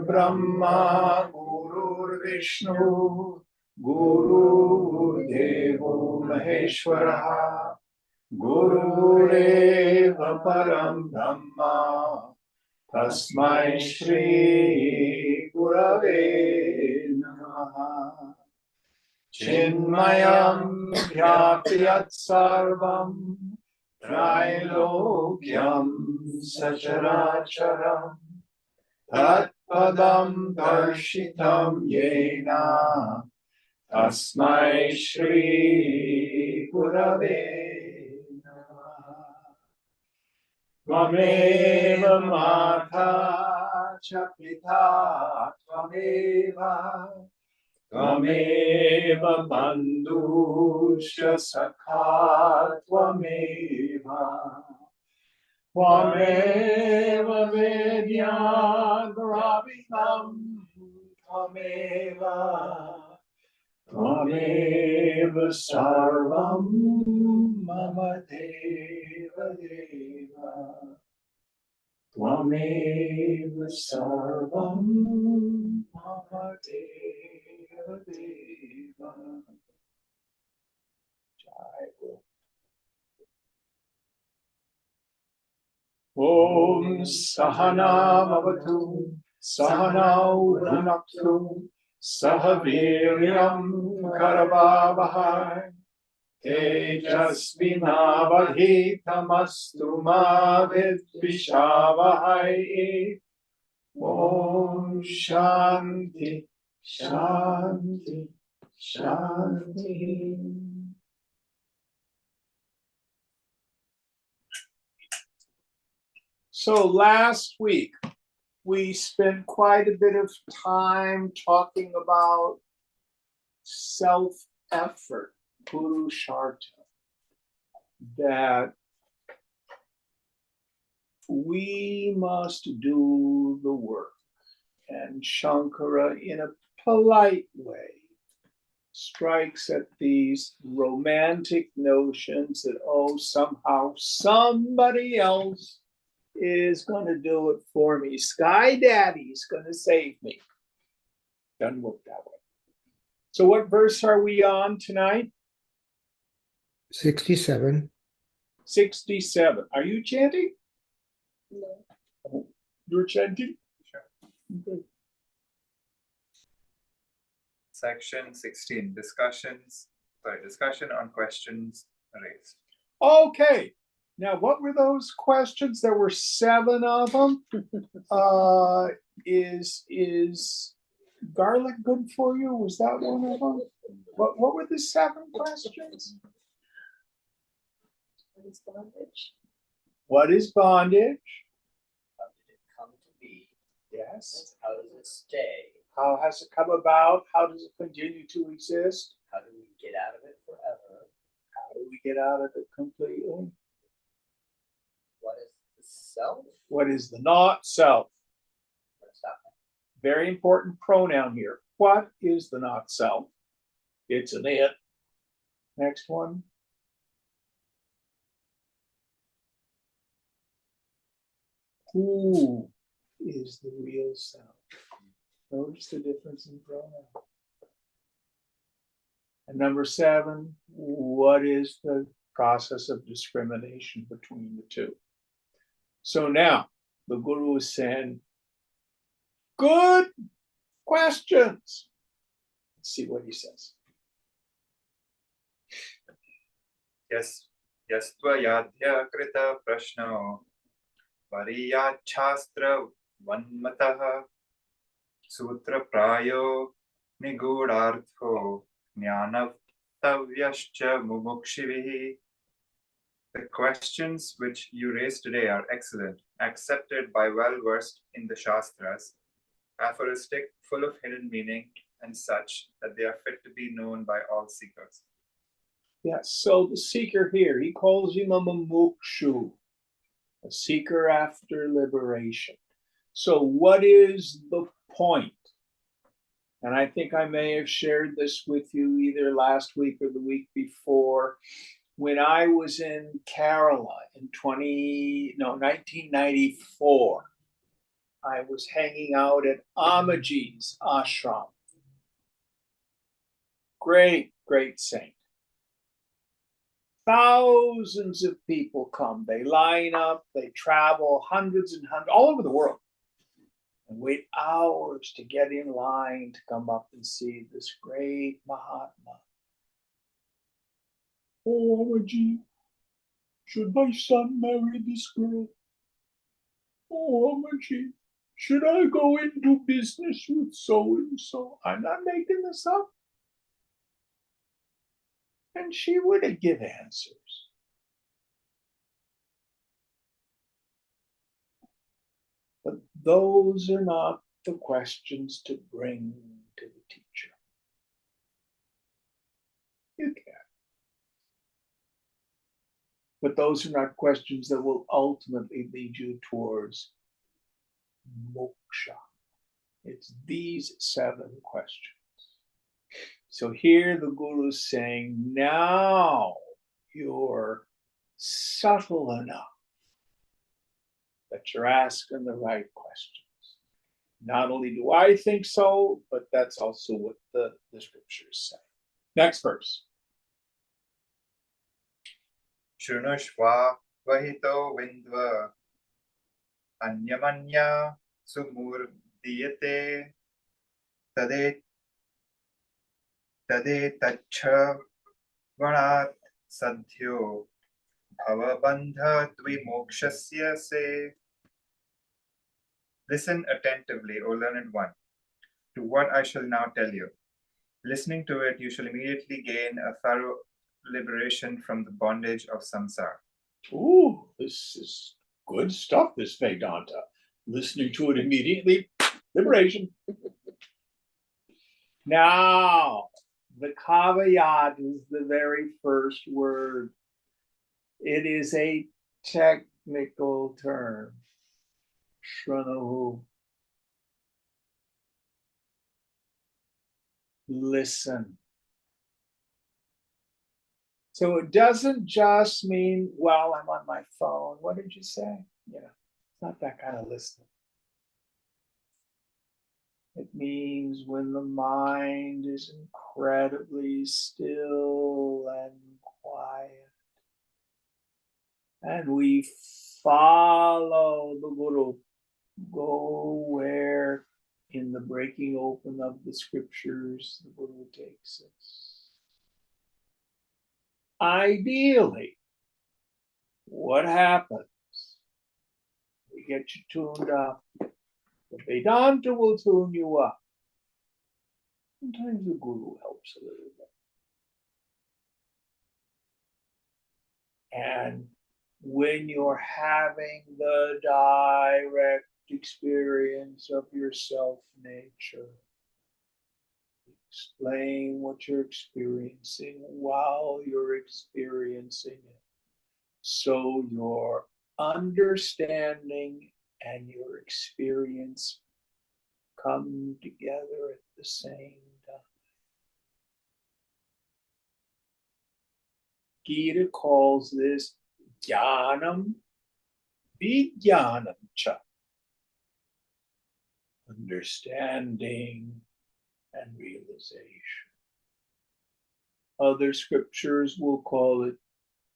Brahma, Guru Vishnu, Guru Devo Maheshwara, Gurureva Param Brahma, Tasmai Shri Gurave Namaha. Chinmayam Vyapyat Sarvam Trailokyam Sacharacharam Tatpadam Darshitam Yena Tasmai Shri Gurave Namaha. Tvameva Mata cha Pita Tvameva Tvameva Bandhuscha Sakha Tvameva Tvameva Vedya Dravidam Tvameva Tvameva Sarvam Mama Deva Deva Tvameva Sarvam Mama Deva Deva. Om Sahana Bhavatu Sahanau Bhunaktu Sahaviryam Karavavahai Tejasvinavadhitamastu ma vidvishavahai. Om Shanti Shanti Shanti. So last week, we spent quite a bit of time talking about self-effort, purushartha, that we must do the work. And Shankara, in a polite way, strikes at these romantic notions that, oh, somehow somebody else is going to do it for me. Sky Daddy's going to save me. Doesn't work that way. So what verse are we on tonight? 67. 67. Are you chanting? No. You're chanting? Sure. Okay. Section 16, discussion on questions raised. Okay. Now, what were those questions? There were 7 of them. Is garlic good for you? Was that one of them? What were the 7 questions? What is bondage? What is bondage? How did it come to be? Yes. How does it stay? How has it come about? How does it continue to exist? How do we get out of it forever? How do we get out of it completely? What is the self? What is the not self? What does that mean? Very important pronoun here. What is the not self? It's an it. Next one. Who is the real self? Notice the difference in pronoun. And number 7, what is the process of discrimination between the two? So now the Guru is saying, good questions. Let's see what he says. Yes, yastvayadhya krita prashno variyachastra vanmataha sutra prayo nigudartho jnanavtavyascha mumukshivihi. The questions which you raised today are excellent, accepted by well-versed in the Shastras, aphoristic, full of hidden meaning, and such that they are fit to be known by all seekers. Yes, so the seeker here, he calls him a mumukshu, a seeker after liberation. So what is the point? And I think I may have shared this with you either last week or the week before. When I was in Kerala in 1994, I was hanging out at Amaji's ashram. Great, great saint. Thousands of people come. They line up, they travel hundreds and hundreds all over the world and wait hours to get in line to come up and see this great Mahatma. Oh, Amaji, should my son marry this girl? Oh, Amaji, should I go into business with so and so? I'm not making this up. And she would give answers. But those are not the questions to bring to the teacher. You can. But those are not questions that will ultimately lead you towards moksha. It's these 7 questions. So here the Guru is saying, now you're subtle enough that you're asking the right questions. Not only do I think so, but that's also what the scriptures say. Next verse. Shrunushva vahito vindva anyamanya sumurdiyate tade tacha vanat sadhyo bhavabandha dvimokshasya se. Listen attentively, O learned one, to what I shall now tell you. Listening to it, you shall immediately gain a thorough liberation from the bondage of samsara. Ooh, this is good stuff, this Vedanta. Listening to it immediately, liberation. Now, the kavayat is the very first word. It is a technical term. Shrunahu. Listen. So it doesn't just mean, well, I'm on my phone. What did you say? You know, it's not that kind of listening. It means when the mind is incredibly still and quiet. And we follow the Guru. Go where in the breaking open of the scriptures the Guru takes us. Ideally, what happens? We get you tuned up. The Vedanta will tune you up. Sometimes the Guru helps a little bit. And when you're having the direct experience of your self nature, explain what you're experiencing while you're experiencing it. So your understanding and your experience come together at the same time. Gita calls this jnanam vijnanam cha. Understanding and realization. Other scriptures will call it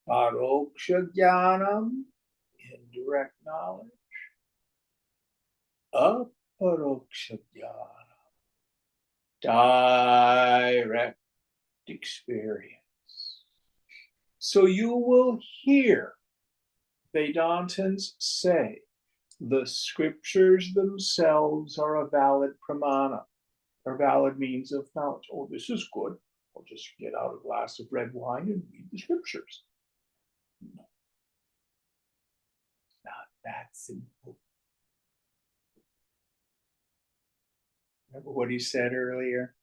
paroksha jnanam, indirect knowledge, aparoksha jnanam, direct experience. So you will hear Vedantins say the scriptures themselves are a valid pramana, or valid means of knowledge. Oh, this is good. I'll just get out a glass of red wine and read the scriptures. No, it's not that simple. Remember what he said earlier?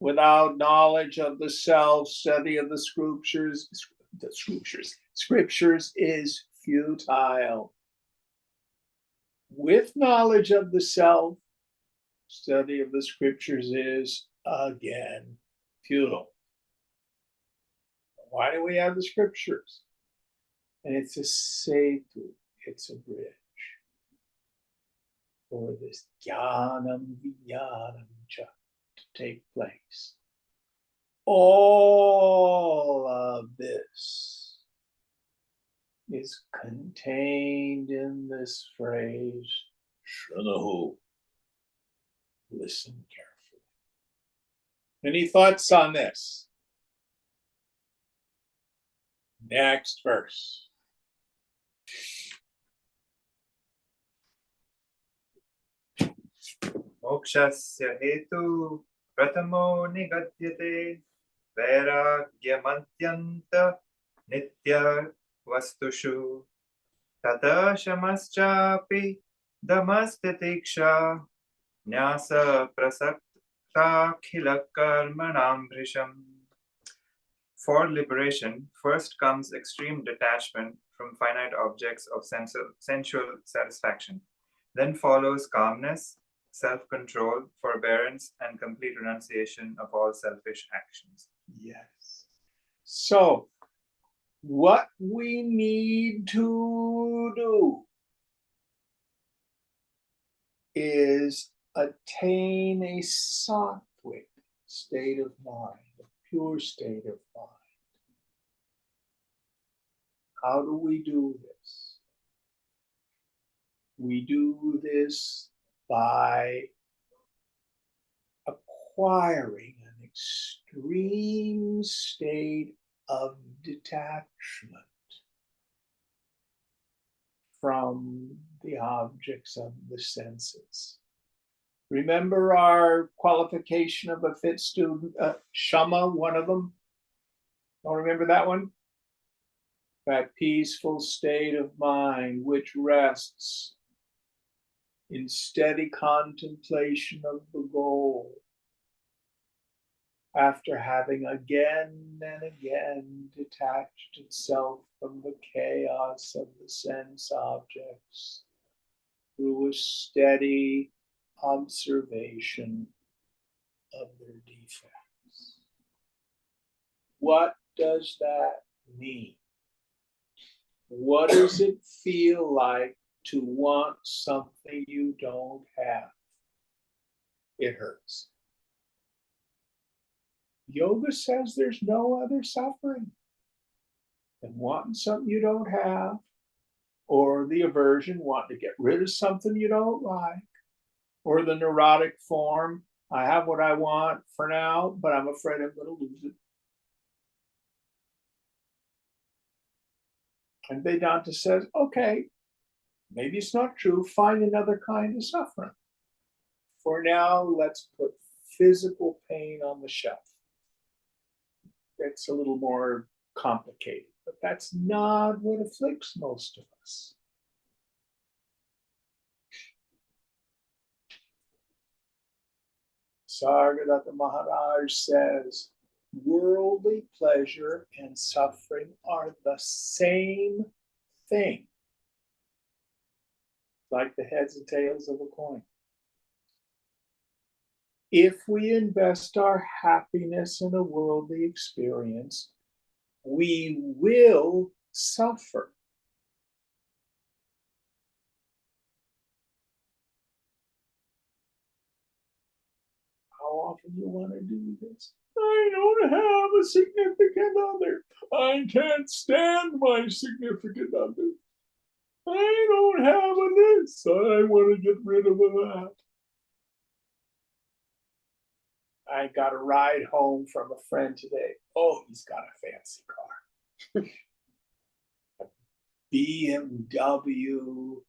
Without knowledge of the self, study of the scriptures is futile. With knowledge of the self, study of the scriptures is again futile. Why do we have the scriptures? And it's a setu, it's a bridge. for this jnanam vijnanam cha to take place. All of this is contained in this phrase, Shrunahu. Listen carefully. Any thoughts on this? Next verse. Mokshasya hetu pratamo nigadyate vairagyamantyanta nitya vastushu tata shamaschapi damastitiksha nyasa prasakta khila karmanam bhrisham. For liberation, first comes extreme detachment from finite objects of sensual satisfaction. Then follows calmness, self-control, forbearance, and complete renunciation of all selfish actions. Yes. So, what we need to do is attain a sattvic state of mind, a pure state of mind. How do we do this? We do this by acquiring an extreme state of detachment from the objects of the senses. Remember our qualification of a fit student, Shama, one of them? Don't remember that one? That peaceful state of mind which rests in steady contemplation of the goal, after having again and again detached itself from the chaos of the sense objects through a steady observation of their defects. What does that mean? What does it feel like to want something you don't have? It hurts. Yoga says there's no other suffering than wanting something you don't have, or the aversion, wanting to get rid of something you don't like, or the neurotic form, I have what I want for now, but I'm afraid I'm going to lose it. And Vedanta says, okay, maybe it's not true, find another kind of suffering. For now, let's put physical pain on the shelf. That's a little more complicated, but that's not what afflicts most of us. Sargadatta Maharaj says, worldly pleasure and suffering are the same thing, like the heads and tails of a coin. If we invest our happiness in a worldly experience, we will suffer. How often do you want to do this? I don't have a significant other. I can't stand my significant other. I don't have a this. I want to get rid of that. I got a ride home from a friend today. Oh, he's got a fancy car. A BMW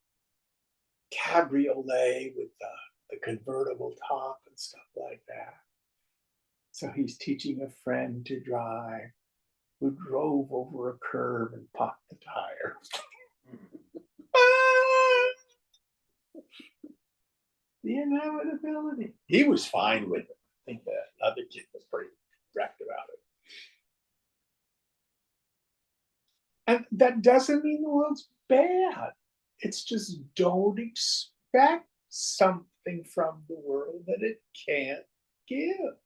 cabriolet with the convertible top and stuff like that. So he's teaching a friend to drive who drove over a curb and popped the tire. The inevitability. He was fine with it. I think the other kid was pretty wrecked about it. And that doesn't mean the world's bad. It's just don't expect something from the world that it can't give.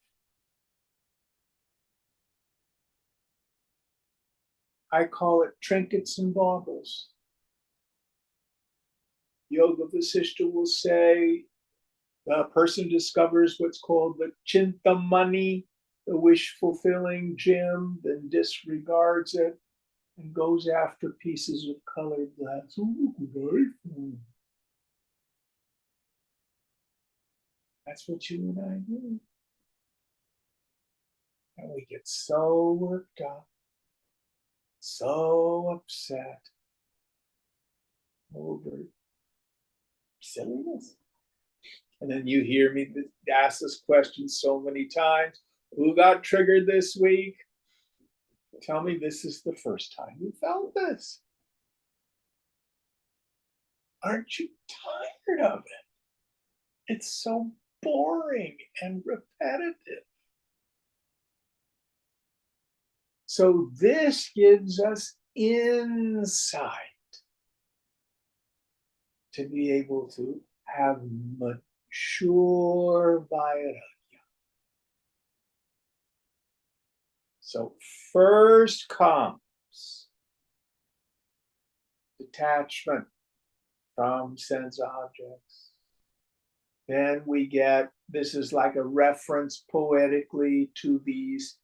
I call it trinkets and baubles. Yoga Vasishta will say the person discovers what's called the Chintamani, the wish-fulfilling gem, then disregards it and goes after pieces of colored glass. Ooh, nice. That's what you and I do. And we get so worked up, so upset over silliness. And then you hear me ask this question so many times. Who got triggered this week? Tell me this is the first time you felt this. Aren't you tired of it? It's so boring and repetitive. So this gives us insight to be able to have mature vairagya. So first comes detachment from sense objects. Then we get, this is like a reference poetically to these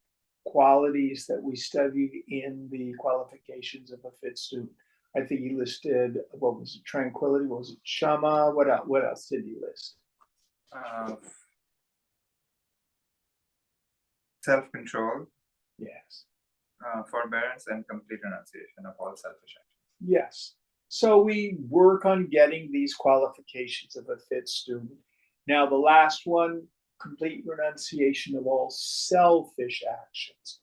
qualities that we studied in the qualifications of a fit student. I think he listed, what was it, tranquility, what was it, shama, what else did he list? Self-control, Yes. forbearance, and complete renunciation of all selfish actions. Yes. So we work on getting these qualifications of a fit student. Now the last one, complete renunciation of all selfish actions.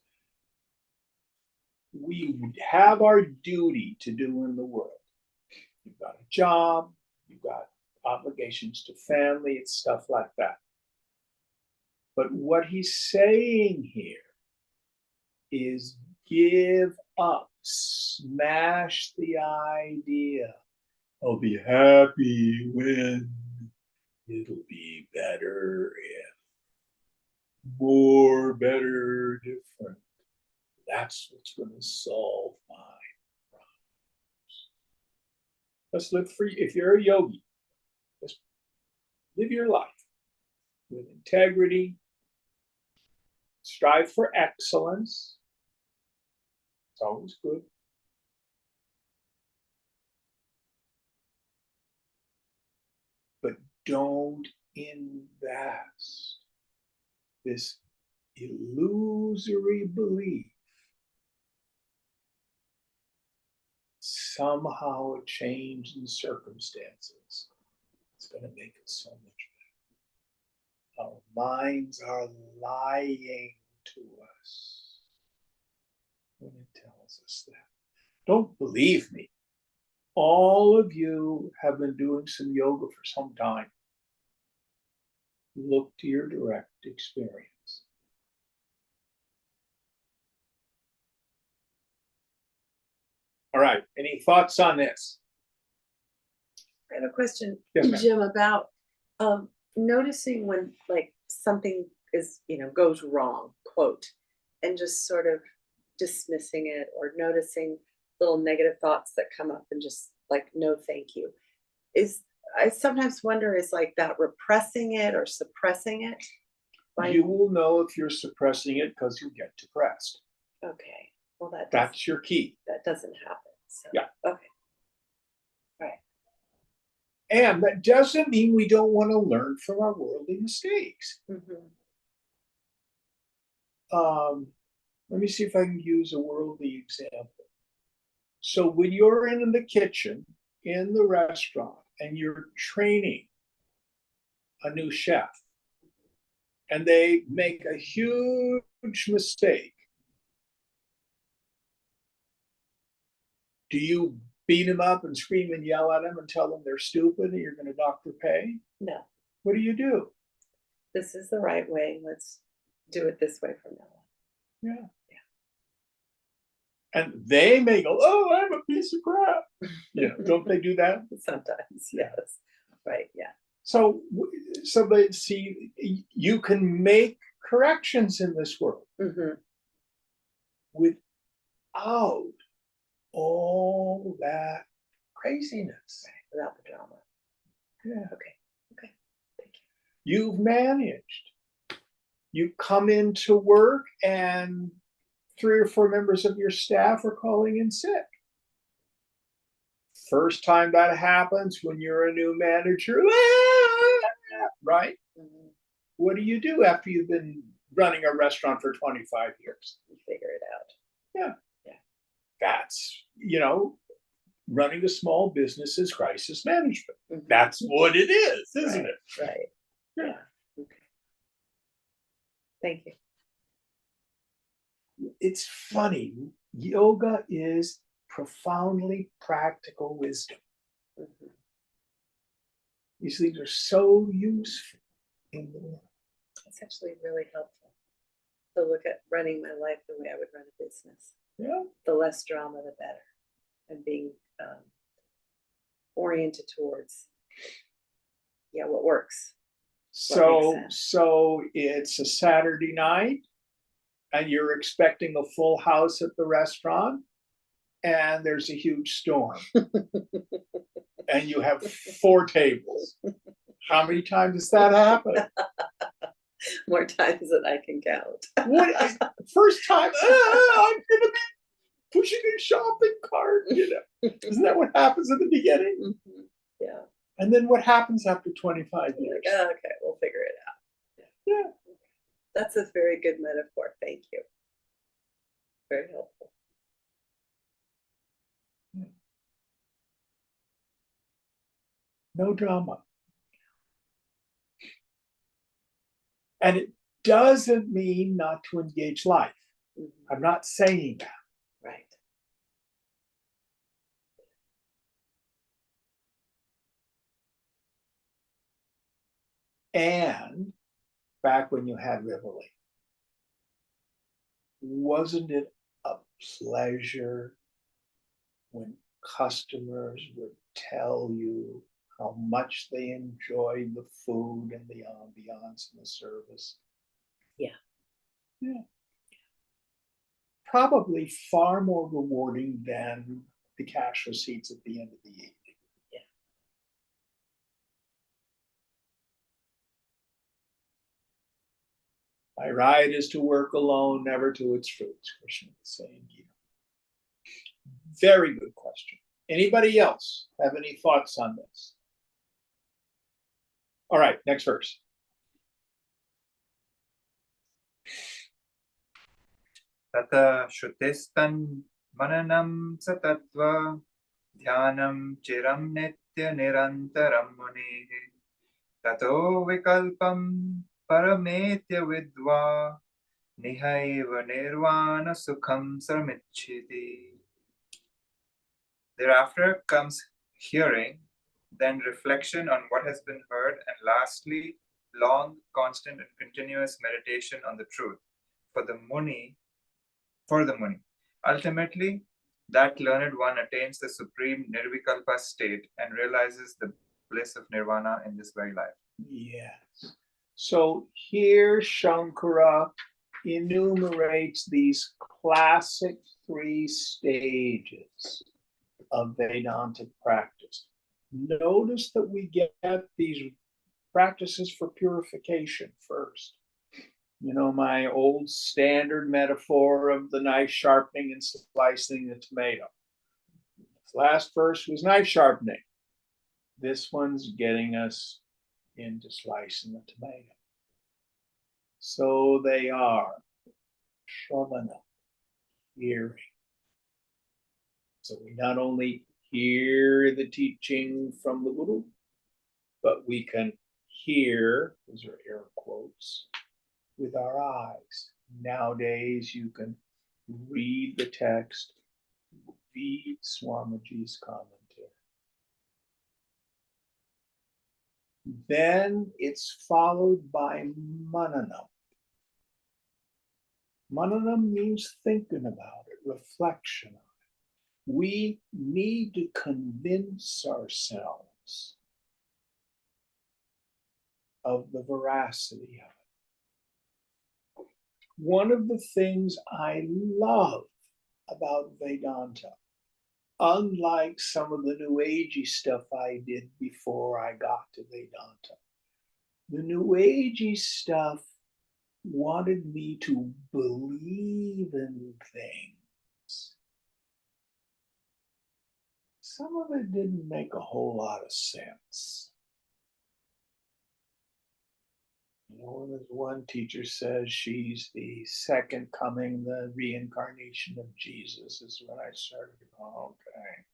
We have our duty to do in the world. You've got a job, you've got obligations to family, it's stuff like that. But what he's saying here is give up, smash the idea. I'll be happy when it'll be better and more, better, different. That's what's going to solve my problems. Let's live free. If you're a yogi, just live your life with integrity, strive for excellence. It's always good. But don't invest this illusory belief somehow a change in circumstances is going to make us so much better. Our minds are lying to us when it tells us that. Don't believe me. All of you have been doing some yoga for some time. Look to your direct experience. All right, any thoughts on this? I have a question, Yes, ma'am. Jim, about noticing when like something is, goes wrong, quote, and just sort of dismissing it, or noticing little negative thoughts that come up and just like, no, thank you. I sometimes wonder, is like that repressing it or suppressing it? You will know if you're suppressing it because you get depressed. Okay, well That's your key. that doesn't happen. So, Yeah. Okay. Right. And that doesn't mean we don't want to learn from our worldly mistakes. Mm-hmm. Let me see if I can use a worldly example. So when you're in the kitchen, in the restaurant, and you're training a new chef, and they make a huge mistake, do you beat them up and scream and yell at them and tell them they're stupid and you're going to dock their pay? No, What do? this is the right way. Let's do it this way from now on. Yeah. And they may go, oh, I'm a piece of crap. Don't they do that? Sometimes, yes. Right, yeah. So they see, you can make corrections in this world Mm-hmm. without all that craziness. Without the drama. Yeah. Okay. Thank you. You've managed. You come into work and 3 or 4 members of your staff are calling in sick. First time that happens when you're a new manager, right? Mhm. What do you do after you've been running a restaurant for 25 years? You figure it out. That's, running a small business is crisis management. Mhm. That's what it is, isn't Right, it? Right. Yeah. Yeah. Okay. Thank you. It's funny. Yoga is profoundly practical wisdom. Mhm. These things are so useful in the world. It's actually really helpful to look at running my life the way I would run a business. Yeah. The less drama, the better, and being oriented towards what works. So sense. so it's a Saturday night and you're expecting a full house at the restaurant and there's a huge storm and you have 4 tables. How many times does that happen? More times than I can count. What first time, I'm gonna be pushing a shopping cart, Isn't that what happens in the beginning? Mhm. Yeah. And then what happens after 25 years? Like, oh, okay, we'll figure it out. Yeah. That's a very good metaphor. Thank you. Very helpful. No drama. And it doesn't mean not to engage life. Mhm. I'm not saying that. Right. And back when you had Rivoli, wasn't it a pleasure when customers would tell you how much they enjoyed the food and the ambiance and the service? Yeah. Yeah. Probably far more rewarding than the cash receipts at the end of the evening. Yeah. My ride is to work alone, never to its fruits, Krishna was saying here. Very good question. Anybody else have any thoughts on this? All right, next verse. Tata Shrutistan Mananam Satatva Dhyanam Chiram Nitya Nirantaram Munihi Tato Vikalpam Parametya Vidva Nihaiva Nirvana Sukham Sarmichiti. Thereafter comes hearing, then reflection on what has been heard, and lastly, long, constant, and continuous meditation on the truth for the Muni. Ultimately, that learned one attains the supreme Nirvikalpa state and realizes the bliss of nirvana in this very life. Yes. So here Shankara enumerates these classic 3 stages of Vedantic practice. Notice that we get these practices for purification first. My old standard metaphor of the knife sharpening and slicing the tomato. This last verse was knife sharpening. This one's getting us into slicing the tomato. So they are Shravana, hearing. So we not only hear the teaching from the Guru, but we can hear, those are air quotes, with our eyes. Nowadays, you can read the text, read Swamiji's commentary. Then it's followed by mananam. Mananam means thinking about it, reflection on it. We need to convince ourselves of the veracity of it. One of the things I love about Vedanta, unlike some of the New Agey stuff I did before I got to Vedanta. The New Agey stuff wanted me to believe in things. Some of it didn't make a whole lot of sense. You know, as one teacher says, she's the second coming, the reincarnation of Jesus, is when I started to go, okay,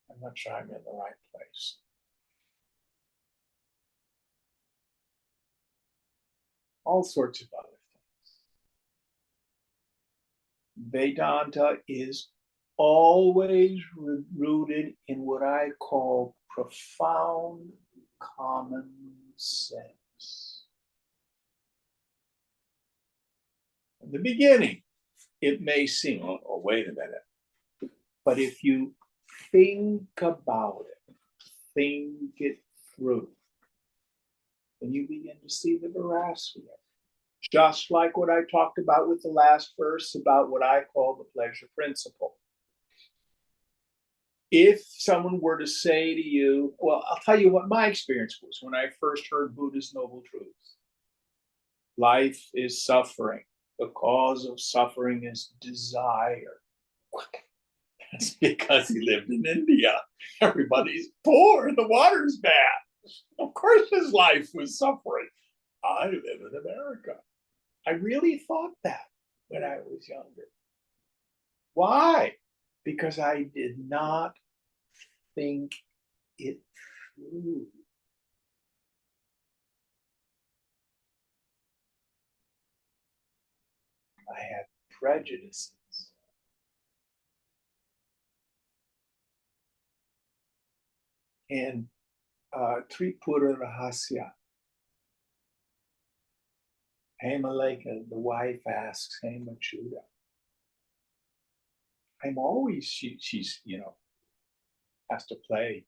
I'm not sure I'm in the right place. All sorts of other things. Vedanta is always rooted in what I call profound common sense. In the beginning, it may seem, oh, wait a minute. But if you think about it, think it through, then you begin to see the veracity of it. Just like what I talked about with the last verse about what I call the pleasure principle. If someone were to say to you, well, I'll tell you what my experience was when I first heard Buddha's Noble Truths. Life is suffering. The cause of suffering is desire. That's because he lived in India. Everybody's poor. The water's bad. Of course his life was suffering. I live in America. I really thought that when I was younger. Why? Because I did not think it through. I had prejudices. And Tripura Rahasya, Hemaleka, the wife asks Hemachuda, I'm always, she's, has to play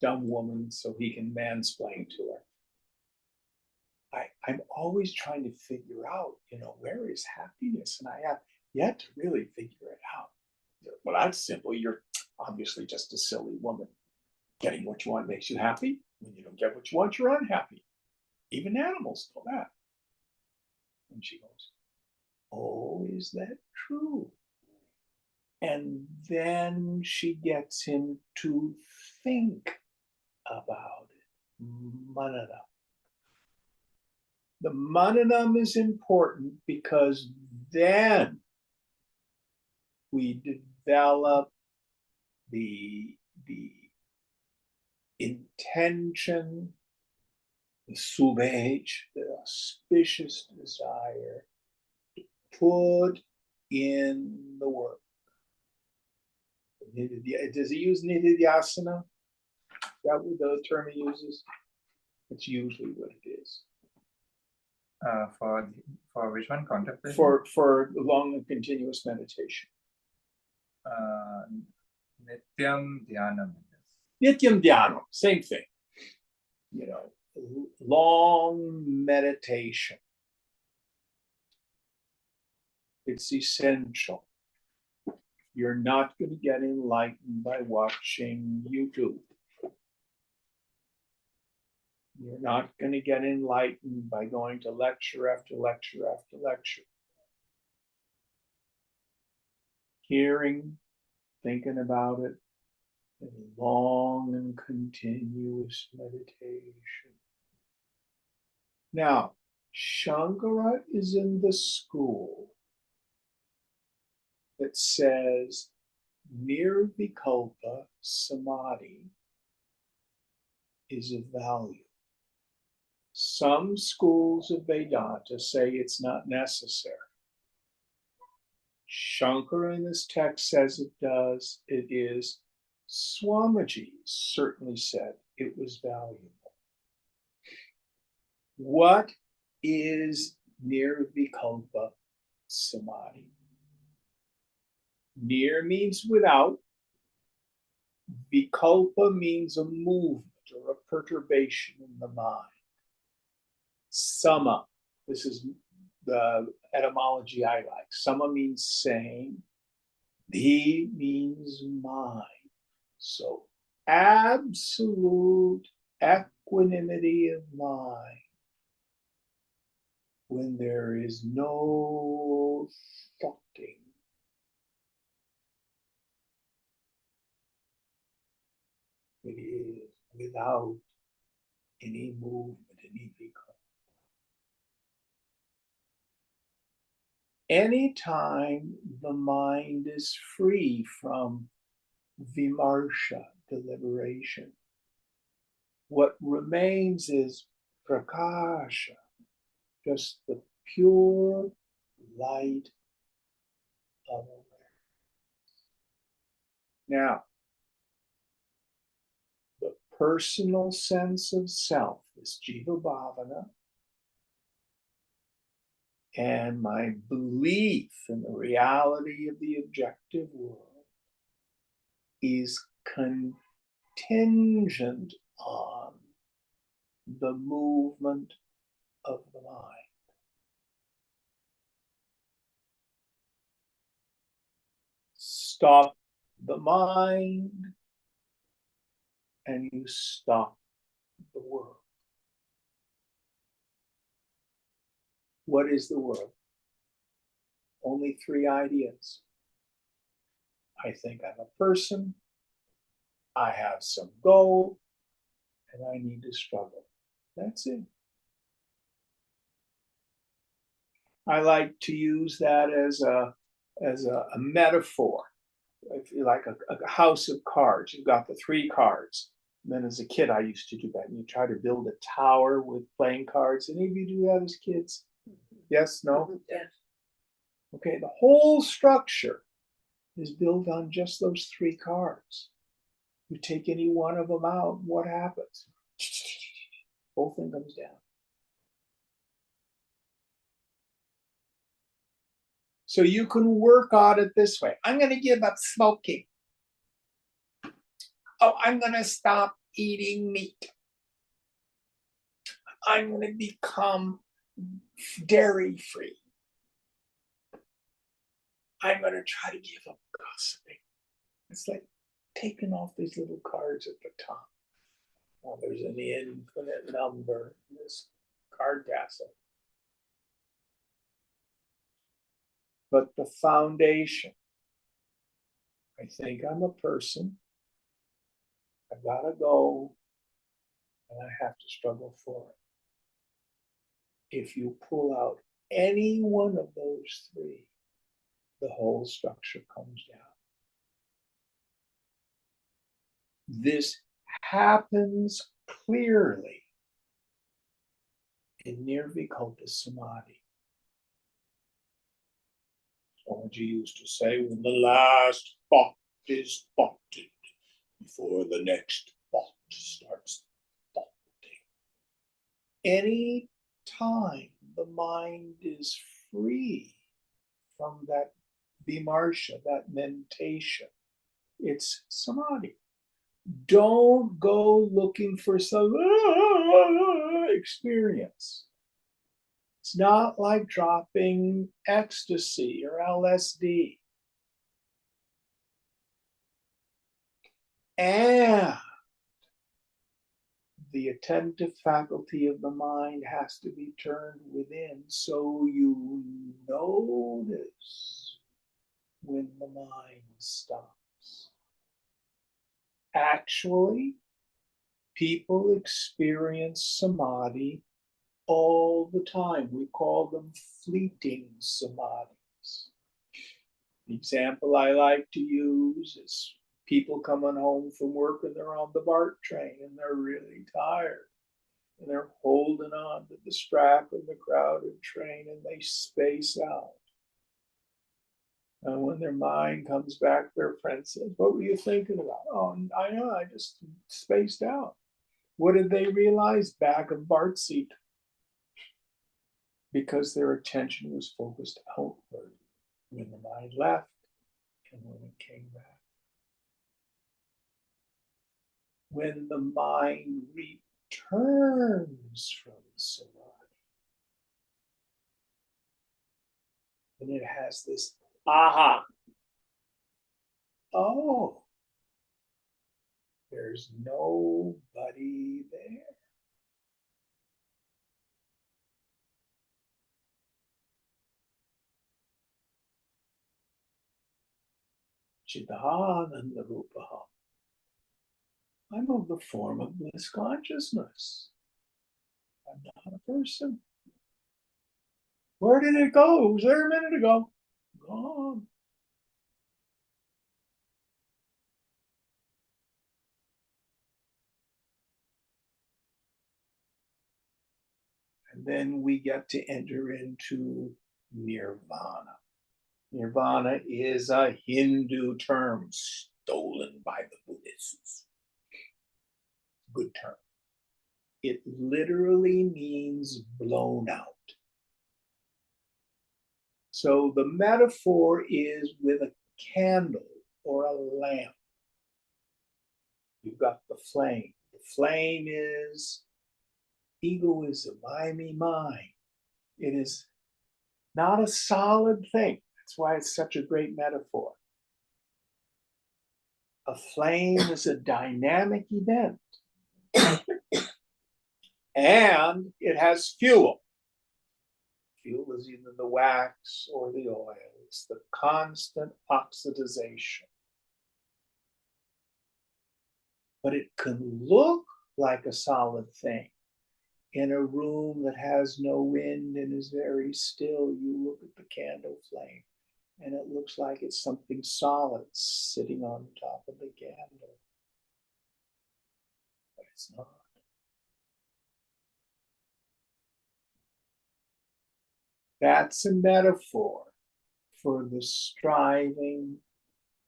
dumb woman so he can mansplain to her. I'm always trying to figure out, where is happiness? And I have yet to really figure it out. Well, that's simple. You're obviously just a silly woman. Getting what you want makes you happy. When you don't get what you want, you're unhappy. Even animals know that. And she goes, oh, is that true? And then she gets him to think about it. Manana. The mananam is important because then we develop the intention, the subhaj, the auspicious desire to put in the work. Does he use nididhyasana? Is that what the term he uses? It's usually what it is. For which one? Contemplation? For long and continuous meditation. Nityam Dhyanam. Nityam Dhyanam, same thing. Long meditation. It's essential. You're not going to get enlightened by watching YouTube. You're not going to get enlightened by going to lecture after lecture after lecture. Hearing, thinking about it, and long and continuous meditation. Now, Shankara is in the school that says nirvikalpa samadhi is of value. Some schools of Vedanta say it's not necessary. Shankara in this text says it does. It is. Swamiji certainly said it was valuable. What is nirvikalpa samadhi? Nir means without. Vikalpa means a movement or a perturbation in the mind. Sama, this is the etymology I like. Sama means same. The means mind. So absolute equanimity of mind when there is no thoughting. It is without any movement, any become. Anytime the mind is free from vimarsha, deliberation, what remains is prakasha, just the pure light of awareness. Now, the personal sense of self, this jiva bhavana, and my belief in the reality of the objective world is contingent on the movement of the mind. Stop the mind, and you stop the world. What is the world? Only three ideas. I think I'm a person, I have some goal, and I need to struggle. That's it. I like to use that as a metaphor. If you like a house of cards, you've got the three cards. And then as a kid, I used to do that. And you try to build a tower with playing cards. Any of you do that as kids? Yes, no? Yeah. Okay, the whole structure is built on just those three cards. You take any one of them out, what happens? Whole thing comes down. So you can work on it this way. I'm going to give up smoking. Oh, I'm going to stop eating meat. I'm going to become dairy free. I'm going to try to give up gossiping. It's like taking off these little cards at the top. Well, there's an infinite number in this card castle. But the foundation, I think I'm a person. I've got to go, and I have to struggle for it. If you pull out any one of those three, the whole structure comes down. This happens clearly in Nirvikalpa Samadhi. Swamiji used to say, when the last thought is thoughted, before the next thought starts thoughting. Any time the mind is free from that vimarsha, that mentation, it's samadhi. Don't go looking for some experience. It's not like dropping ecstasy or LSD. And the attentive faculty of the mind has to be turned within, so you notice when the mind stops. Actually, people experience samadhi all the time. We call them fleeting samadhis. The example I like to use is people coming home from work and they're on the BART train and they're really tired. And they're holding on to the strap of the crowded train and they space out. And when their mind comes back, their friend says, "What were you thinking about?" "Oh, I know, I just spaced out." What did they realize? Back of BART seat. Because their attention was focused outward when the mind left and when it came back. When the mind returns from samadhi, then it has this aha. oh, there's nobody there. Chidananda Rupaha. I'm of the form of bliss consciousness. I'm not a person. Where did it go? It was there a minute ago. Gone. And then we get to enter into nirvana. Nirvana is a Hindu term stolen by the Buddhists. Good term. It literally means blown out. So the metaphor is with a candle or a lamp. You've got the flame. The flame is egoism, I, me, mine. It is not a solid thing. That's why it's such a great metaphor. A flame is a dynamic event. And it has fuel. Fuel is either the wax or the oil. It's the constant oxidization. But it can look like a solid thing. In a room that has no wind and is very still, you look at the candle flame and it looks like it's something solid sitting on top of the candle. But it's not. That's a metaphor for the striving,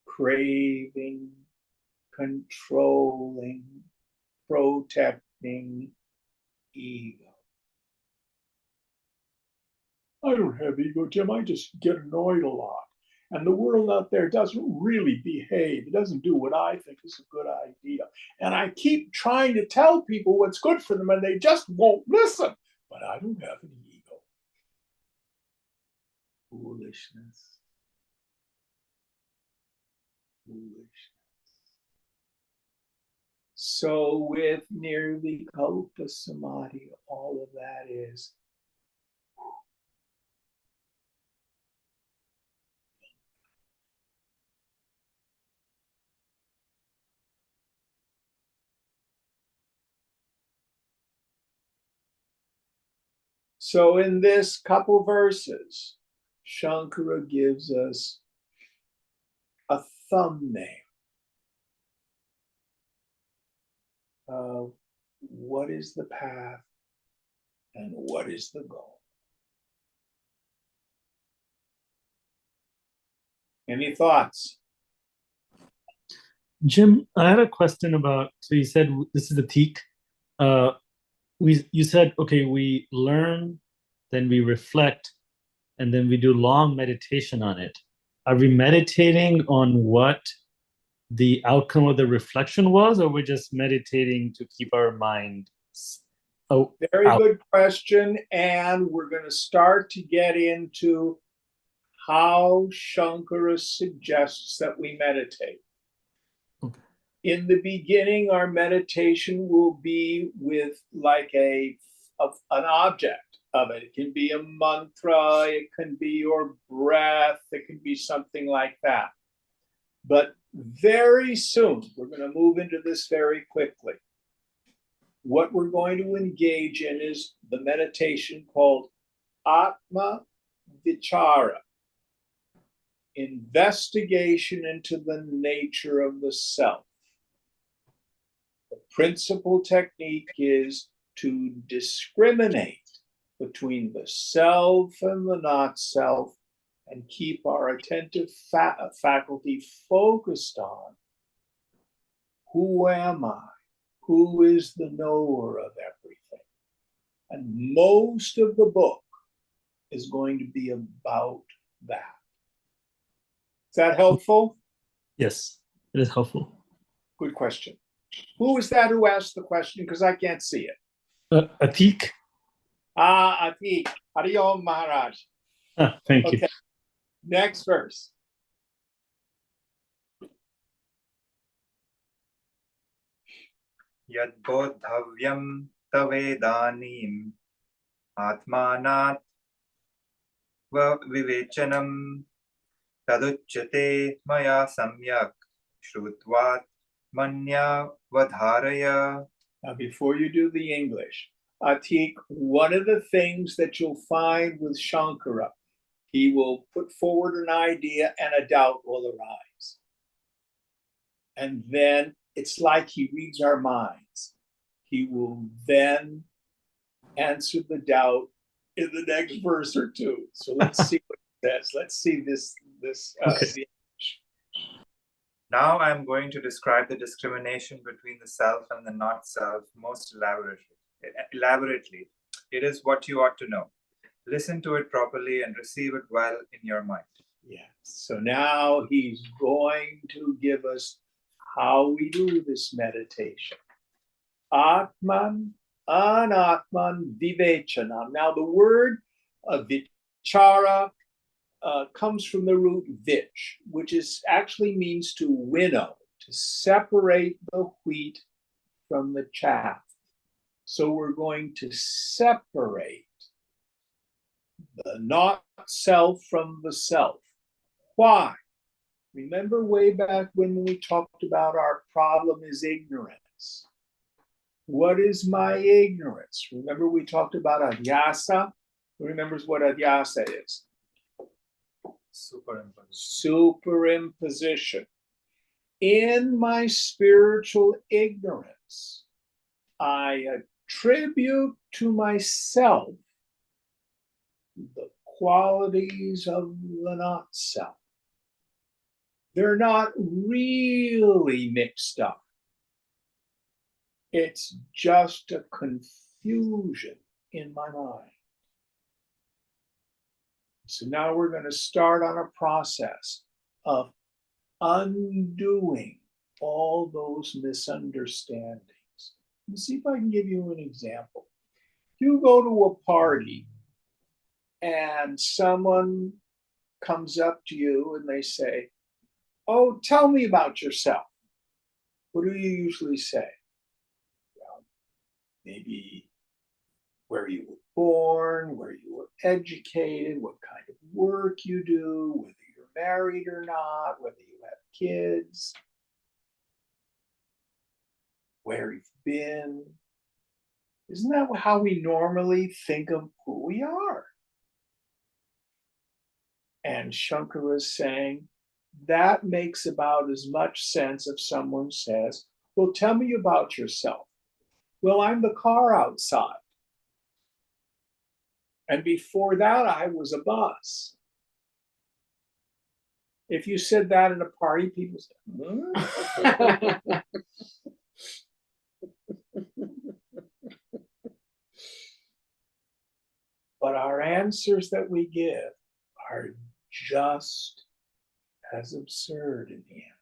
craving, controlling, protecting ego. I don't have ego, Jim. I just get annoyed a lot. And the world out there doesn't really behave. It doesn't do what I think is a good idea. And I keep trying to tell people what's good for them and they just won't listen. But I don't have any ego. Foolishness. So with Nirvikalpa Samadhi, all of that is so in this couple verses, Shankara gives us a thumbnail of what is the path and what is the goal. Any thoughts? Jim, I had a question about, so you said this is the teak. You said, okay, we learn, then we reflect, and then we do long meditation on it. Are we meditating on what the outcome of the reflection was, or we're just meditating to keep our mind Very out? good question. And we're going to start to get into how Shankara suggests that we meditate. Okay. In the beginning, our meditation will be with like an object of it. It can be a mantra, it can be your breath, it can be something like that. But very soon, we're going to move into this very quickly. What we're going to engage in is the meditation called Atma Vichara, investigation into the nature of the self. The principal technique is to discriminate between the self and the not self and keep our attentive faculty focused on who am I? Who is the knower of everything? And most of the book is going to be about that. Is that helpful? Yes, it is helpful. Good question. Who is that who asked the question? Because I can't see it. Atik? Atik. Hari Om Maharaj. Thank you. Okay. Next verse. Yadbodhavyam tavedanim atmanat vivechanam taduchyate maya samyak shrutvat manya vadharaya. Now, before you do the English, Atik, one of the things that you'll find with Shankara, he will put forward an idea and a doubt will arise. And then it's like he reads our minds. He will then answer the doubt in the next verse or two. So let's see what it says. Let's see this. Okay. Now I am going to describe the discrimination between the self and the not self most elaborately. It is what you ought to know. Listen to it properly and receive it well in your mind. Yeah. So now he's going to give us how we do this meditation. Atman, anatman, vivechanam. Now the word vichara comes from the root vich, which is actually means to winnow, to separate the wheat from the chaff. So we're going to separate the not self from the self. Why? Remember way back when we talked about our problem is ignorance. What is my ignorance? Remember we talked about adhyasa? Who remembers what adhyasa is? Superimposition. In my spiritual ignorance, I attribute to myself the qualities of the not self. They're not really mixed up. It's just a confusion in my mind. So now we're going to start on a process of undoing all those misunderstandings. Let's see if I can give you an example. You go to a party and someone comes up to you and they say, "Oh, tell me about yourself." What do you usually say? Well, maybe where you were born, where you were educated, what kind of work you do, whether you're married or not, whether you have kids, where you've been. Isn't that how we normally think of who we are? And Shankara is saying that makes about as much sense if someone says, "Well, tell me about yourself." Well, I'm the car outside. And before that, I was a bus. If you said that in a party, people say, "Hmm?" But our answers that we give are just as absurd in the end.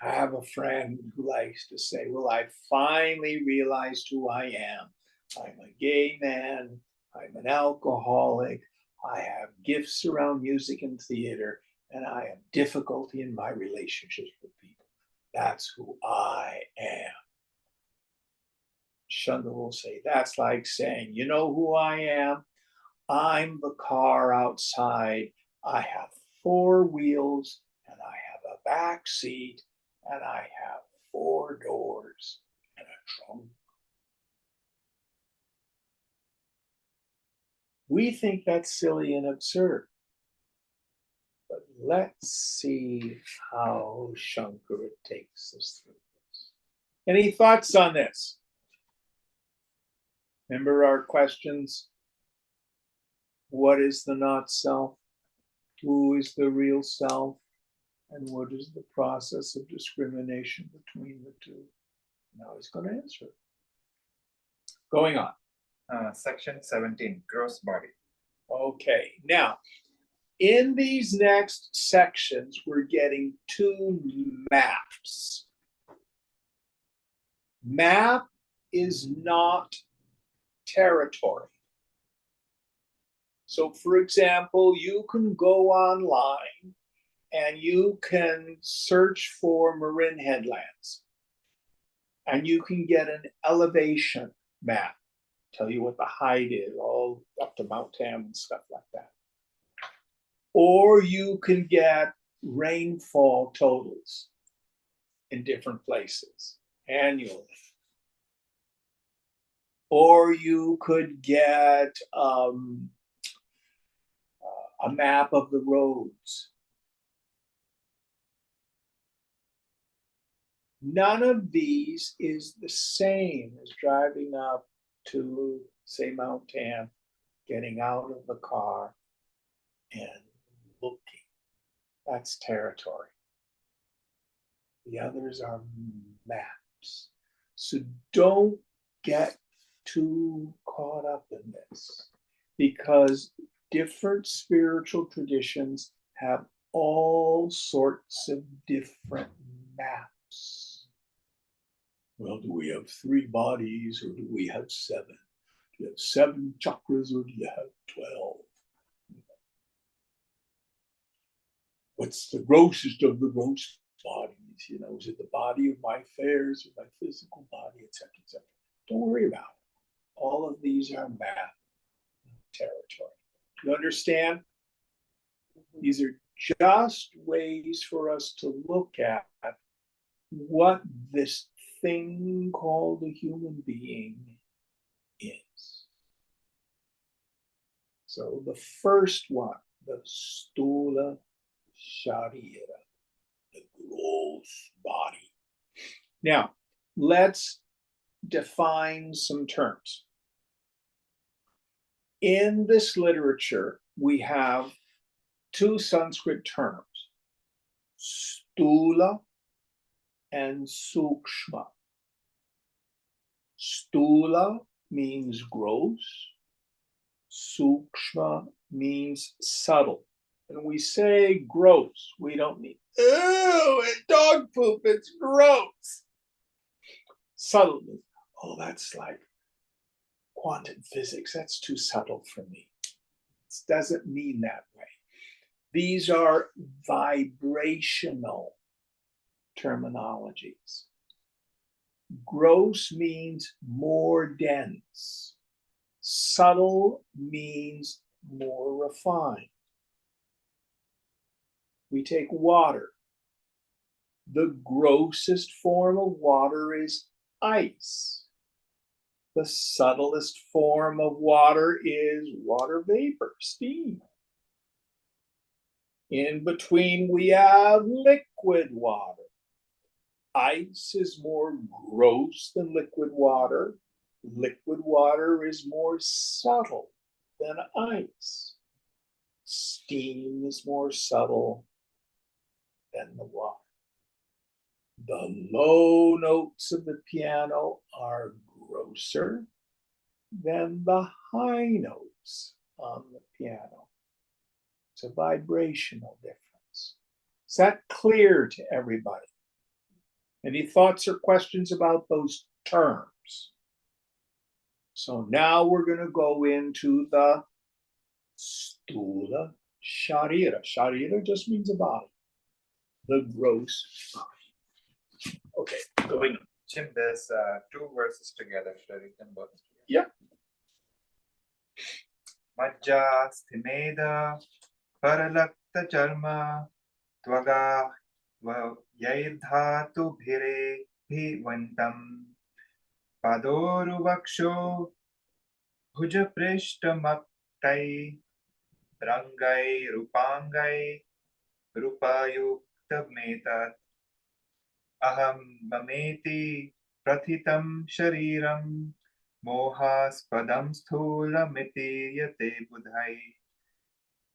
I have a friend who likes to say, "Well, I finally realized who I am. I'm a gay man. I'm an alcoholic. I have gifts around music and theater, and I have difficulty in my relationships with people. That's who I am." Shunda will say, "That's like saying, you know who I am? I'm the car outside. I have four wheels, and I have a back seat, and I have four doors and a trunk." We think that's silly and absurd. But let's see how Shankara takes us through this. Any thoughts on this? Remember our questions? What is the not self? Who is the real self? And what is the process of discrimination between the two? Now he's going to answer it. Going on. Section 17, gross body. Okay, now in these next sections, we're getting two maps. Map is not territory. So, for example, you can go online and you can search for Marin headlands, and you can get an elevation map, tell you what the height is, all up to Mount Tam and stuff like that. Or you can get rainfall totals in different places annually. Or you could get a map of the roads. None of these is the same as driving up to, say, Mount Tam, getting out of the car and looking. That's territory. The others are maps. So don't get too caught up in this, because different spiritual traditions have all sorts of different maps. Well, do we have 3 bodies or do we have 7? Do you have 7 chakras or do you have 12? What's the grossest of the gross bodies? You know, is it the body of my affairs or my physical body, etc., etc.? Don't worry about it. All of these are map territory. Do you understand? These are just ways for us to look at what this thing called a human being is. So the first one, the stula sharira, the gross body. Now, let's define some terms. In this literature, we have 2 Sanskrit terms, stula and sukshma. Stula means gross, sukshma means subtle. When we say gross, we don't mean, ew, it's dog poop, it's gross. Subtle means, oh, that's like quantum physics, that's too subtle for me. It doesn't mean that way. These are vibrational terminologies. Gross means more dense. Subtle means more refined. We take water. The grossest form of water is ice. The subtlest form of water is water vapor, steam. In between, we have liquid water. Ice is more gross than liquid water. Liquid water is more subtle than ice. Steam is more subtle than the water. The low notes of the piano are grosser than the high notes on the piano. It's a vibrational difference. Is that clear to everybody? Any thoughts or questions about those terms? So now we're going to go into the stula sharira. Sharira just means a body. The gross body. Okay, going on. Jim, there's 2 verses together. Should I read them both? Yeah. Majja sthimeda paralakta charma tvaga yaidhatu bhire bhivantam padoruvaksho bhujaprishtamaktai rangai rupangai rupayuktametat aham mameti prathitam shariram mohaspadam sthulamiti yate budhai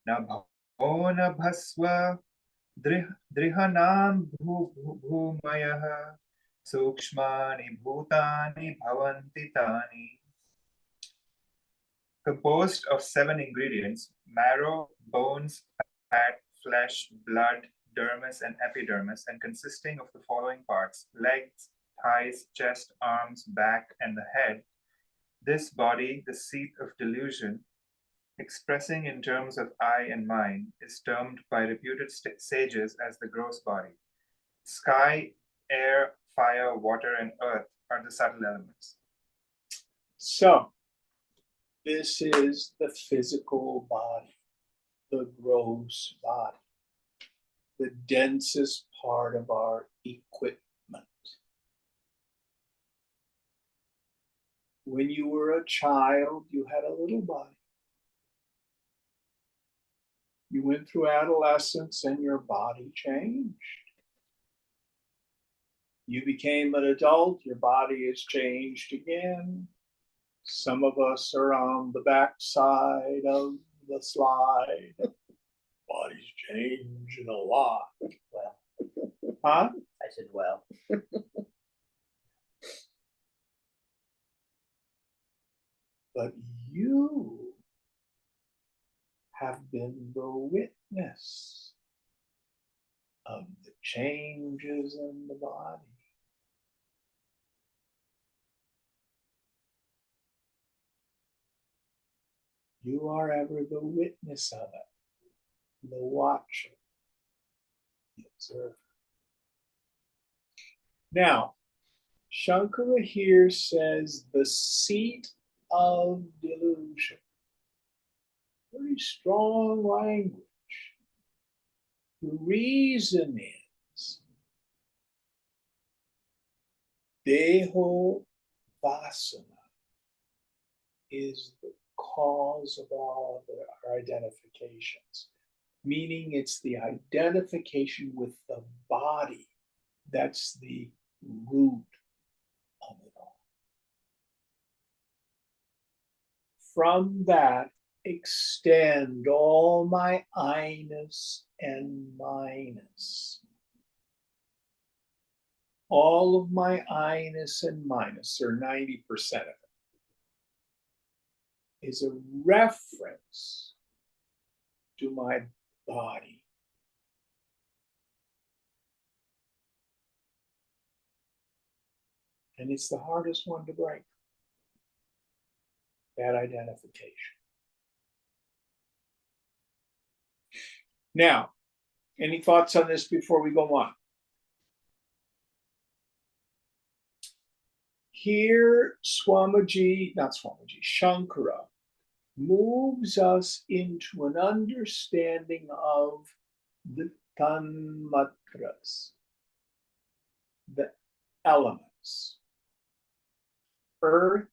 na bhavo na bhasva drihanam bhumayah sukshmani bhutani bhavanti tani. Composed of 7 ingredients: marrow, bones, fat, flesh, blood, dermis, and epidermis, and consisting of the following parts: legs, thighs, chest, arms, back, and the head. This body, the seat of delusion, expressing in terms of I and mine, is termed by reputed sages as the gross body. Sky, air, fire, water, and earth are the subtle elements. So, this is the physical body, the gross body, the densest part of our equipment. When you were a child, you had a little body. You went through adolescence and your body changed. You became an adult, your body has changed again. Some of us are on the backside of the slide. Body's changing a lot. Well, Huh? I said, well, But you have been the witness of the changes in the body. You are ever the witness of it, the watcher, the observer. Now, Shankara here says the seat of delusion. Very strong language. The reason is Deho Vasana is the cause of all of our identifications, meaning it's the identification with the body that's the root of it all. From that, extend all my I-ness and minus. All of my I-ness and minus, or 90% of it, is a reference to my body. And it's the hardest one to break, that identification. Now, any thoughts on this before we go on? Here, Shankara moves us into an understanding of the tanmatras, the elements: earth,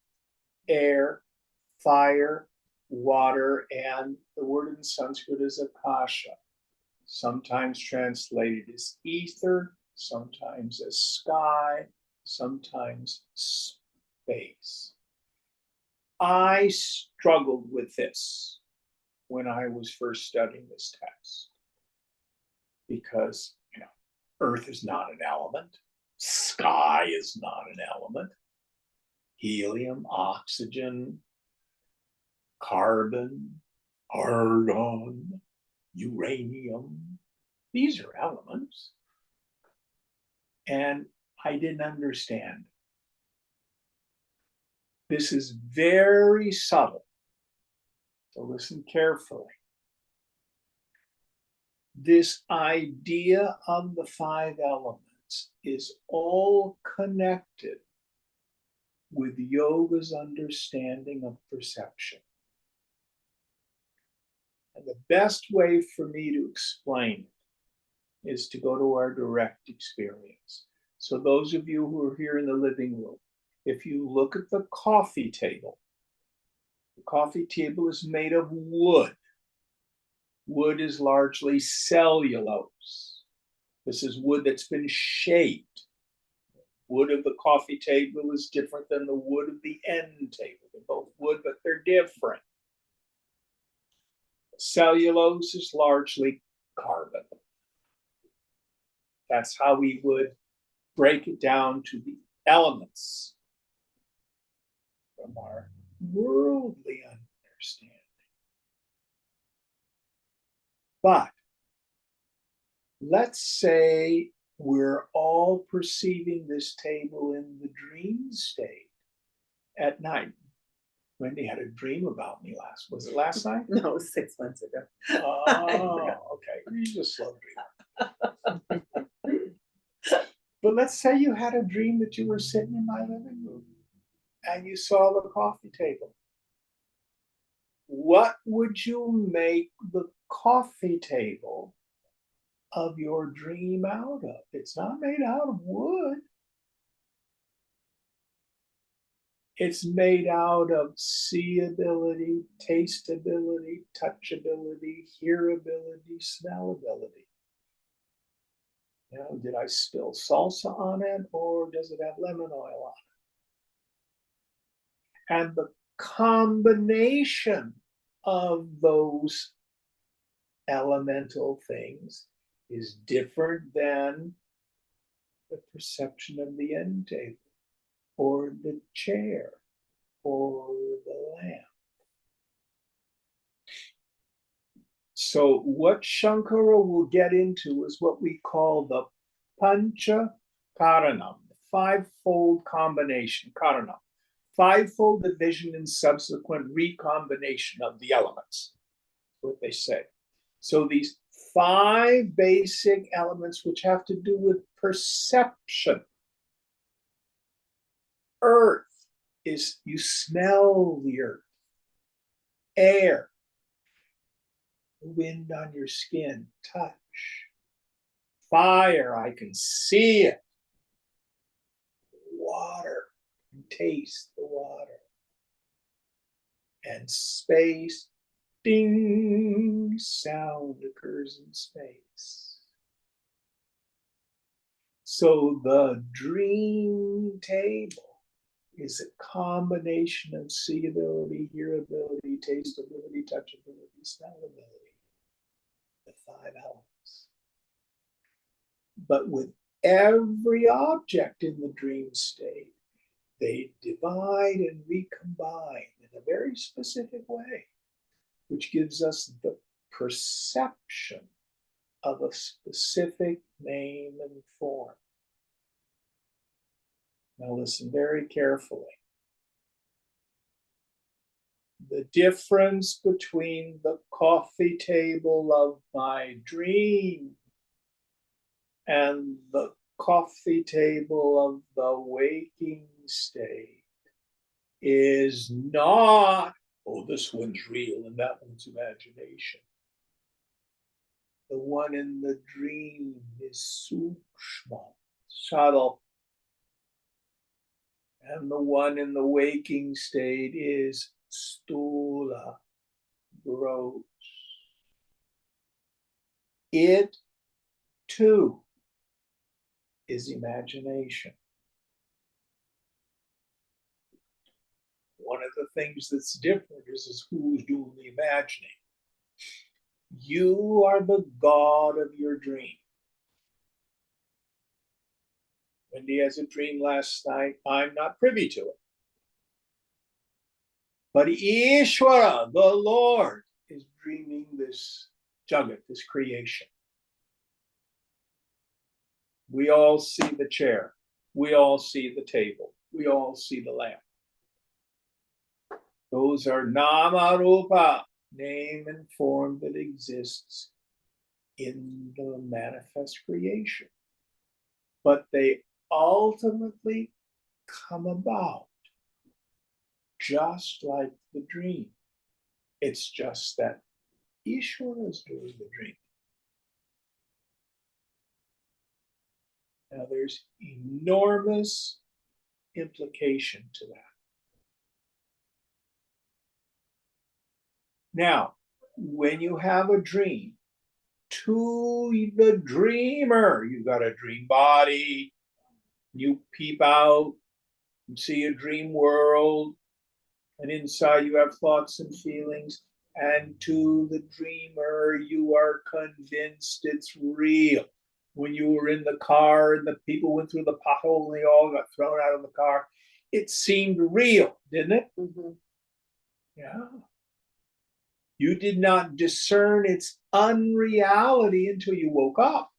air, fire, water, and the word in Sanskrit is akasha, sometimes translated as ether, sometimes as sky, sometimes space. I struggled with this when I was first studying this text because, earth is not an element, sky is not an element, helium, oxygen, carbon, argon, uranium, these are elements. And I didn't understand. This is very subtle, so listen carefully. This idea of the 5 elements is all connected with yoga's understanding of perception. And the best way for me to explain it is to go to our direct experience. So those of you who are here in the living room, if you look at the coffee table is made of wood. Wood is largely cellulose. This is wood that's been shaped. Wood of the coffee table is different than the wood of the end table. They're both wood, but they're different. Cellulose is largely carbon. That's how we would break it down to the elements from our worldly understanding. But let's say we're all perceiving this table in the dream state at night. Wendy had a dream about me was it last night? No, 6 months ago. Oh, okay. You just slow dream. But let's say you had a dream that you were sitting in my living room and you saw the coffee table. What would you make the coffee table of your dream out of? It's not made out of wood. It's made out of seeability, tasteability, touchability, hearability, smellability. You know, did I spill salsa on it or does it have lemon oil on it? And the combination of those elemental things is different than the perception of the end table or the chair or the lamp. So what Shankara will get into is what we call the Pancha Karanam, the fivefold combination, Karanam, fivefold division and subsequent recombination of the elements, what they say. So these 5 basic elements which have to do with perception. Earth is you smell the earth. Air, wind on your skin, touch. Fire, I can see it. Water, you taste the water. And space, ding, sound occurs in space. So the dream table is a combination of seeability, hearability, tasteability, touchability, smellability, the 5 elements. But with every object in the dream state, they divide and recombine in a very specific way, which gives us the perception of a specific name and form. Now listen very carefully. The difference between the coffee table of my dream and the coffee table of the waking state is not, oh, this one's real and that one's imagination. The one in the dream is sukshma, subtle. And the one in the waking state is stula, gross. It too is imagination. One of the things that's different is who's doing the imagining. You are the god of your dream. Wendy has a dream last night. I'm not privy to it. But Ishvara, the Lord, is dreaming this jagat, this creation. We all see the chair. We all see the table. We all see the lamp. Those are nama rupa, name and form that exists in the manifest creation. But they ultimately come about just like the dream. It's just that Ishvara is doing the dream. Now there's enormous implication to that. Now, when you have a dream, to the dreamer, you've got a dream body, you peep out, you see a dream world, and inside you have thoughts and feelings, and to the dreamer, you are convinced it's real. When you were in the car and the people went through the pothole and they all got thrown out of the car, it seemed real, didn't it? Mm-hmm. Yeah. You did not discern its unreality until you woke up.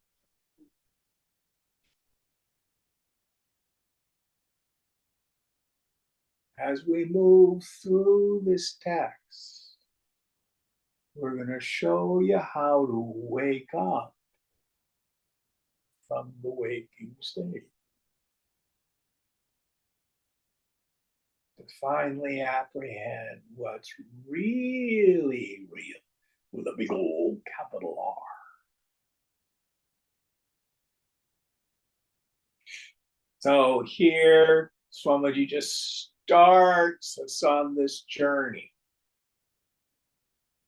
as we move through this text, we're going to show you how to wake up from the waking state. To finally apprehend what's really real with a big old capital R. So here, Swamiji just starts us on this journey.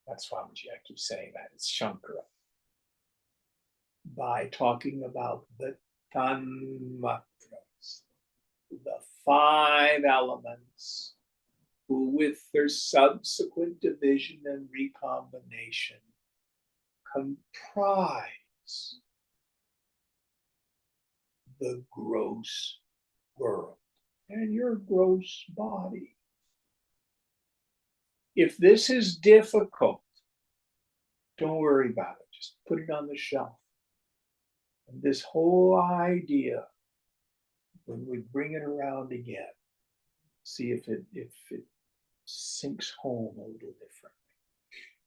That's Swamiji, I keep saying that, it's Shankara. By talking about the tanmatras, the 5 elements, who with their subsequent division and recombination comprise the gross world and your gross body. If this is difficult, don't worry about it. Just put it on the shelf. And this whole idea, when we bring it around again, see if it sinks home a little differently.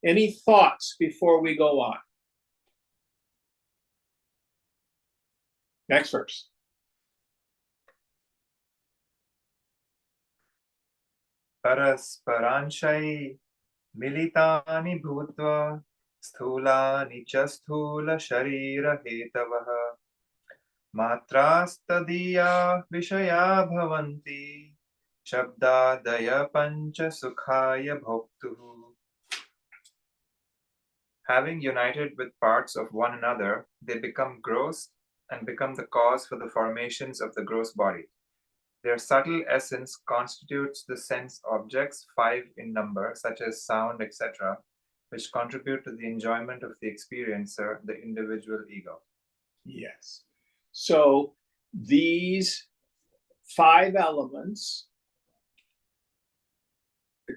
Any thoughts before we go on? Next verse. परस्परांशै मिलितानि भूत्वा स्थूलानि च स्थूलशरीरहेतवः मात्रास्तदीया विषया भवन्ति शब्दादय पञ्चसुखाय भोक्तुः. Having united with parts of one another, they become gross and become the cause for the formations of the gross body. Their subtle essence constitutes the sense objects, 5 in number, such as sound, etc., which contribute to the enjoyment of the experiencer, the individual ego. Yes. So these 5 elements,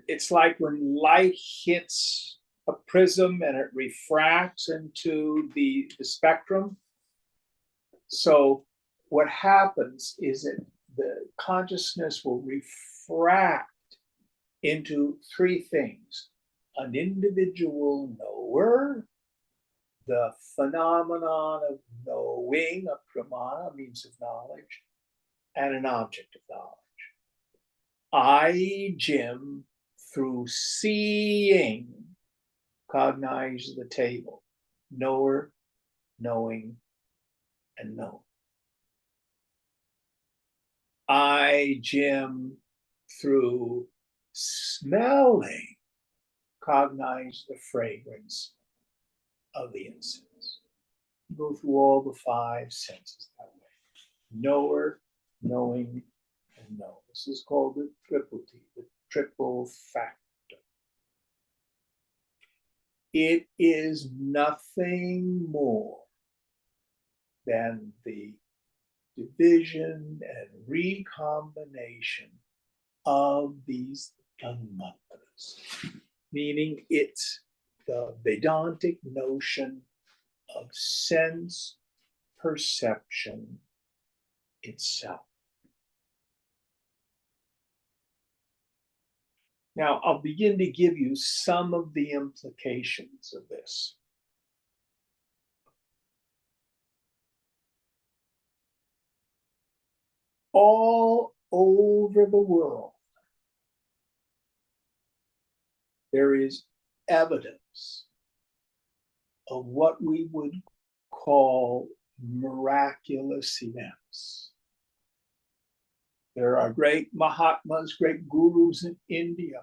it's like when light hits a prism and it refracts into the spectrum. So what happens is that the consciousness will refract into 3 things: an individual knower, the phenomenon of knowing, a pramana, means of knowledge, and an object of knowledge. I, Jim, through seeing, cognize the table: knower, knowing, and known. I, Jim, through smelling, cognize the fragrance of the incense. Go through all the 5 senses that way: knower, knowing, and know. This is called the triple T, the triple factor. It is nothing more than the division and recombination of these tanmatras, meaning it's the Vedantic notion of sense perception itself. Now, I'll begin to give you some of the implications of this. All over the world, there is evidence of what we would call miraculous events. There are great Mahatmas, great gurus in India.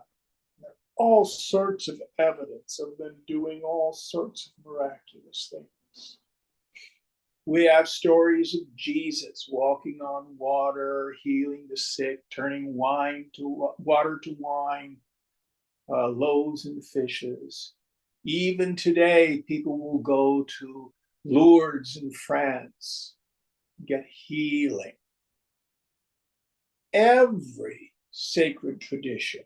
There are all sorts of evidence of them doing all sorts of miraculous things. We have stories of Jesus walking on water, healing the sick, turning water to wine, loaves and fishes. Even today, people will go to Lourdes in France, get healing. Every sacred tradition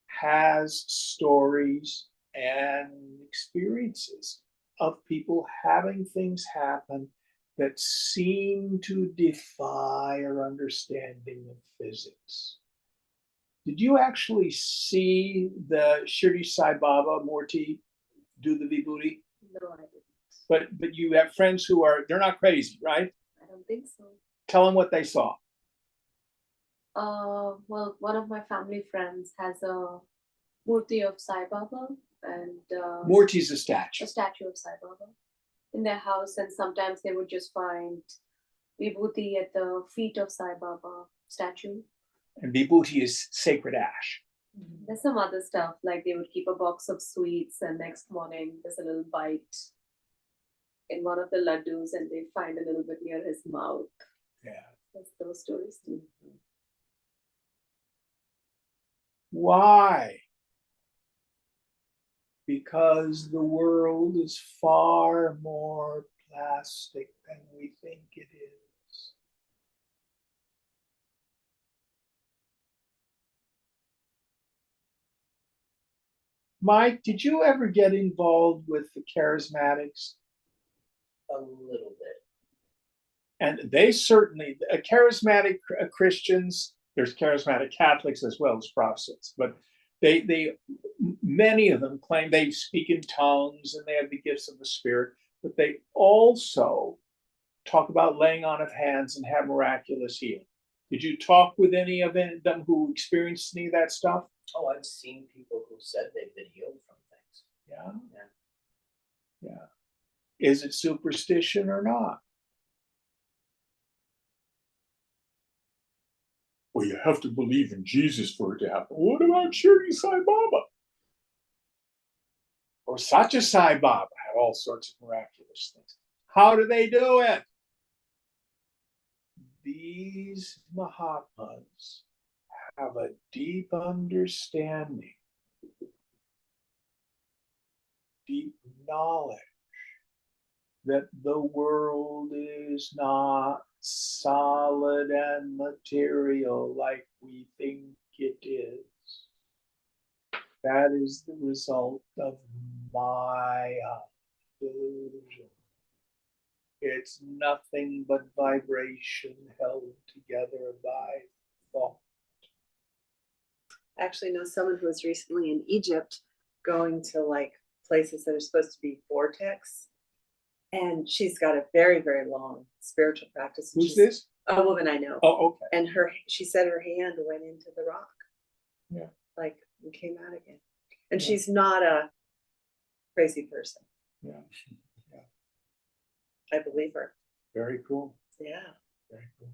has stories and experiences of people having things happen that seem to defy our understanding of physics. Did you actually see the Shirdi Sai Baba Murti do the vibhuti? No, I didn't. But you have friends who they're not crazy, right? I don't think so. Tell them what they saw. Well, one of my family friends has a murti of Sai Baba and Murti's a statue. a statue of Sai Baba in their house, and sometimes they would just find vibhuti at the feet of Sai Baba statue. And vibhuti is sacred ash. There's some other stuff, like they would keep a box of sweets, and next morning there's a little bite in one of the laddus, and they find a little bit near his mouth. Yeah. That's those stories too. Why? Because the world is far more plastic than we think it is. Mike, did you ever get involved with the charismatics? A little bit. And they certainly, charismatic Christians, there's charismatic Catholics as well as Protestants, but many of them claim they speak in tongues and they have the gifts of the Spirit, but they also talk about laying on of hands and have miraculous healing. Did you talk with any of them who experienced any of that stuff? Oh, I've seen people who said they've been healed from things. Yeah. Yeah. Yeah. Is it superstition or not? Well, you have to believe in Jesus for it to happen. What about Shirdi Sai Baba? Or Satya Sai Baba had all sorts of miraculous things. How do they do it? These Mahatmas have a deep understanding, deep knowledge that the world is not solid and material like we think it is. That is the result of Maya delusion. It's nothing but vibration held together by thought. I actually know someone who was recently in Egypt going to like places that are supposed to be vortex. And she's got a very, very long spiritual practice. Who's this? A woman I know. Oh, okay. And she said her hand went into the rock. Yeah. Like and came out again. And Yeah. she's not a crazy person. Yeah. I believe her. Very cool. Yeah. Very cool.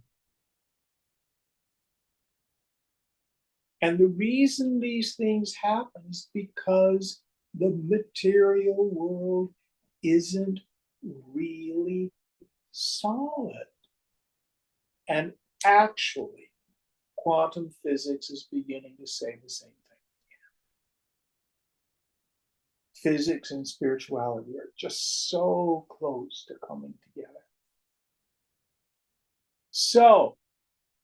And the reason these things happen is because the material world isn't really solid. And actually, quantum physics is beginning to say the same thing. Physics and spirituality are just so close to coming together. So,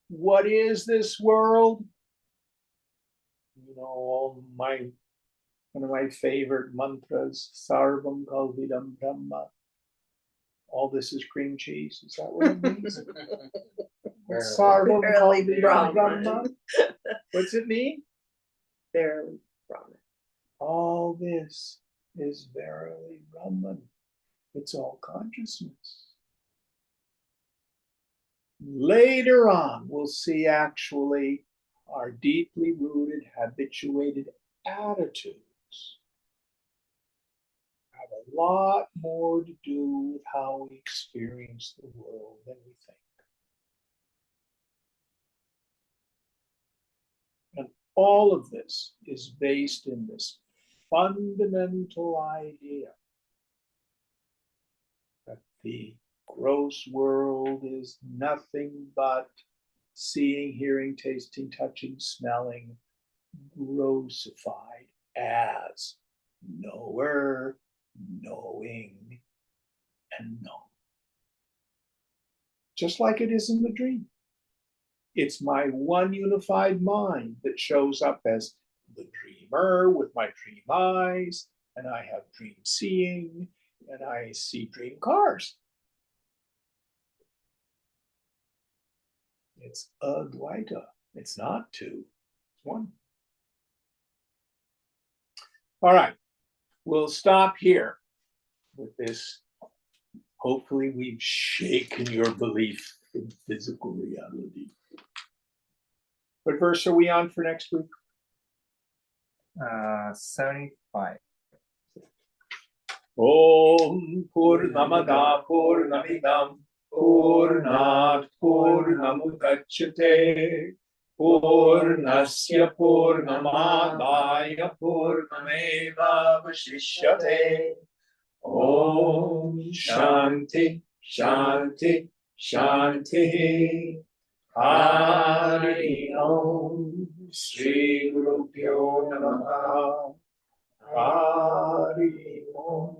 what is this world? You know, one of my favorite mantras, Sarvam Kalvidam Brahma. All this is cream cheese. Is that what it means? Sarvam Barely Kalvidam Brahman. Brahma. What's it mean? Barely Brahman. All this is verily Brahman. It's all consciousness. Later on, we'll see actually our deeply rooted, habituated attitudes have a lot more to do with how we experience the world than we think. And all of this is based in this fundamental idea that the gross world is nothing but seeing, hearing, tasting, touching, smelling, grossified as knower, knowing, and known. Just like it is in the dream. It's my one unified mind that shows up as the dreamer with my dream eyes, and I have dream seeing, and I see dream cars. It's Advaita. It's not two, it's one. All right, we'll stop here with this. Hopefully, we've shaken your belief in physical reality. What verse are we on for next week? 75. Om Purnamada Purnamidam Purnat Purnamudachyate Purnasya Purnamadaya Purnameva Vashishyate. Om Shanti Shanti Shanti. Hari Om Sri Guru Pyo Namaha. Hari Om.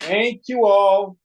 Thank you all.